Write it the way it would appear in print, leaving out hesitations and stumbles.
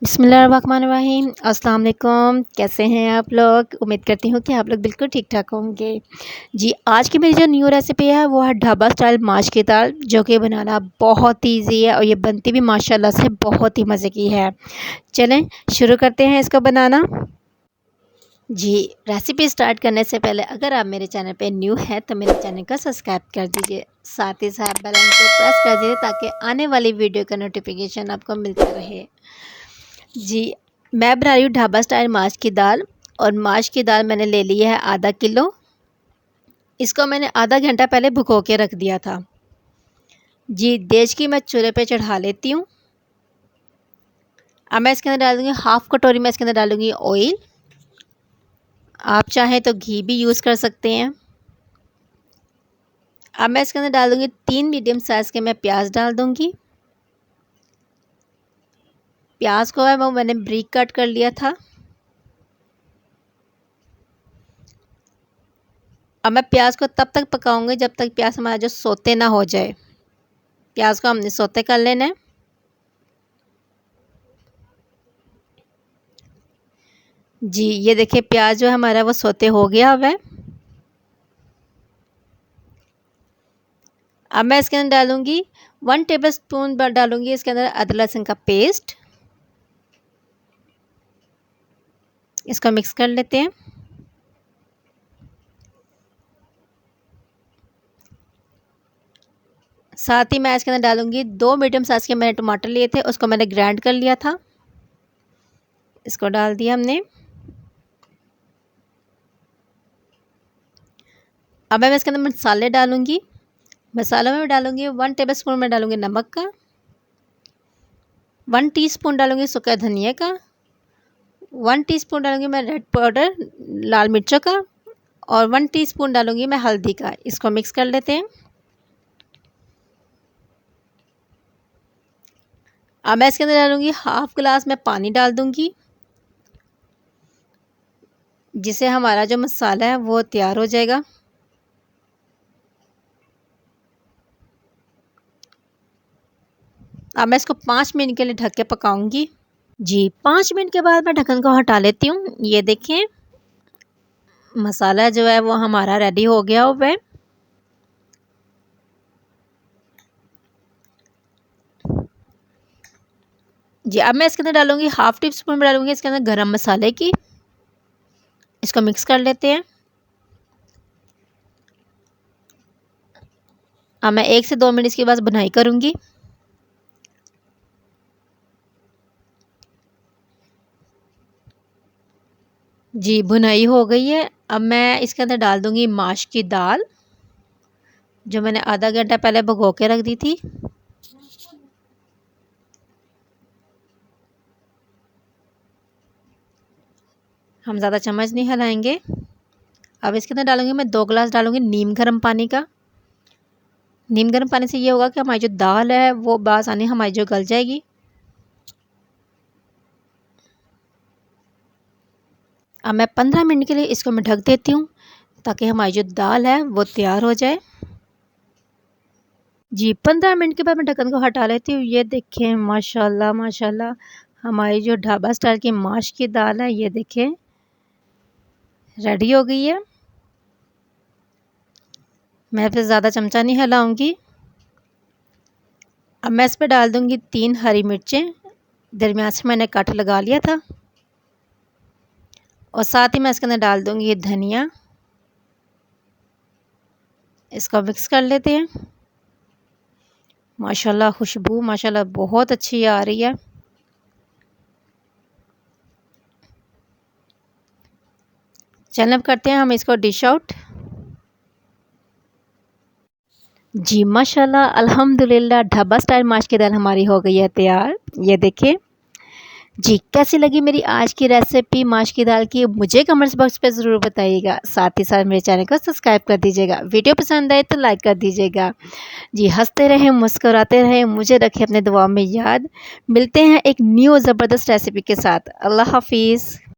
बिस्मिल्लाहिर्रहमानिर्रहीम। अस्सलाम वालेकुम। कैसे हैं आप लोग? उम्मीद करती हूँ कि आप लोग बिल्कुल ठीक ठाक होंगे। जी, आज की मेरी जो न्यू रेसिपी है वो है ढाबा स्टाइल माश की दाल, जो कि बनाना बहुत ईजी है और ये बनती भी माशाल्लाह से बहुत ही मज़े की है। चलें शुरू करते हैं इसको बनाना। जी, रेसिपी स्टार्ट करने से पहले अगर आप मेरे चैनल पे न्यू हैं तो मेरे चैनल को सब्सक्राइब कर दीजिए, साथ ही साथ बेल आइकन को प्रेस कर दीजिए ताकि आने वाली वीडियो का नोटिफिकेशन आपको मिलता रहे। जी, मैं बना रही हूँ ढाबा स्टाइल माश की दाल, और माश की दाल मैंने ले ली है आधा किलो। इसको मैंने आधा घंटा पहले भिगो के रख दिया था। जी, देश की मैं चूल्हे पे चढ़ा लेती हूँ। अब मैं इसके अंदर डालूँगी हाफ़ कटोरी, मैं इसके अंदर डालूँगी ऑयल। आप चाहें तो घी भी यूज़ कर सकते हैं। अब मैं इसके अंदर डाल दूँगी 3 मीडियम साइज़ के मैं प्याज डाल दूँगी। प्याज को है वो मैंने ब्रीक कट कर लिया था। अब मैं प्याज को तब तक पकाऊंगी जब तक प्याज हमारा जो सोते ना हो जाए। प्याज को हमने सोते कर लेना है। जी, ये देखिए प्याज जो है हमारा वो सोते हो गया हुआ है। अब मैं इसके अंदर डालूंगी 1 टेबलस्पून डालूंगी इसके अंदर अदरक लहसुन का पेस्ट। इसको मिक्स कर लेते हैं। साथ ही मैं इसके अंदर डालूंगी 2 मीडियम साइज़ के मैंने टमाटर लिए थे, उसको मैंने ग्राइंड कर लिया था। इसको डाल दिया हमने। अब मैं इसके अंदर मसाले डालूंगी। मसालों में डालूंगी 1 टेबलस्पून में डालूंगी नमक का, 1 टीस्पून डालूंगी सूखा धनिया का, 1 टीस्पून डालूंगी मैं रेड पाउडर लाल मिर्चों का, और 1 टीस्पून डालूंगी मैं हल्दी का। इसको मिक्स कर लेते हैं। अब मैं इसके अंदर डालूंगी हाफ़ गिलास में पानी डाल दूंगी, जिससे हमारा जो मसाला है वो तैयार हो जाएगा। अब मैं इसको 5 मिनट के लिए ढक के पकाऊंगी। जी, 5 मिनट के बाद मैं ढक्कन को हटा लेती हूँ। ये देखें मसाला जो है वो हमारा रेडी हो गया हुआ है। जी, अब मैं इसके अंदर डालूंगी हाफ़ टी स्पून में डालूंगी इसके अंदर गरम मसाले की। इसको मिक्स कर लेते हैं। अब मैं 1 से 2 मिनट इसके बाद बुनाई करूंगी। जी, भुनाई हो गई है। अब मैं इसके अंदर डाल दूंगी माश की दाल, जो मैंने आधा घंटा पहले भिगो के रख दी थी। हम ज़्यादा चम्मच नहीं हिलाएंगे। अब इसके अंदर डालूंगी मैं 2 गिलास डालूंगी नीम गर्म पानी का। नीम गर्म पानी से ये होगा कि हमारी जो दाल है वो बासानी हमारी जो गल जाएगी। अब मैं 15 मिनट के लिए इसको मैं ढक देती हूँ ताकि हमारी जो दाल है वो तैयार हो जाए। जी, 15 मिनट के बाद मैं ढक्कन को हटा लेती हूँ। ये देखें माशाल्लाह माशाल्लाह हमारी जो ढाबा स्टाइल की माश की दाल है ये देखें रेडी हो गई है। मैं फिर ज़्यादा चमचा नहीं हिलाऊंगी। अब मैं इस पर डाल दूंगी 3 हरी मिर्चें, दरमियान से मैंने कट लगा लिया था, और साथ ही मैं इसके अंदर डाल दूंगी धनिया। इसको मिक्स कर लेते हैं। माशाल्लाह खुशबू माशाल्लाह बहुत अच्छी आ रही है। चलिए अब करते हैं हम इसको डिश आउट। जी माशाल्लाह अल्हम्दुलिल्लाह ढाबा स्टाइल माश की दाल हमारी हो गई है तैयार। ये देखिए। जी, कैसी लगी मेरी आज की रेसिपी माश की दाल की, मुझे कमेंट्स बॉक्स पे ज़रूर बताइएगा। साथ ही साथ मेरे चैनल को सब्सक्राइब कर दीजिएगा। वीडियो पसंद आए तो लाइक कर दीजिएगा। जी, हंसते रहें मुस्कुराते रहें, मुझे रखें अपने दुआ में याद। मिलते हैं एक न्यू ज़बरदस्त रेसिपी के साथ। अल्लाह हाफिज़।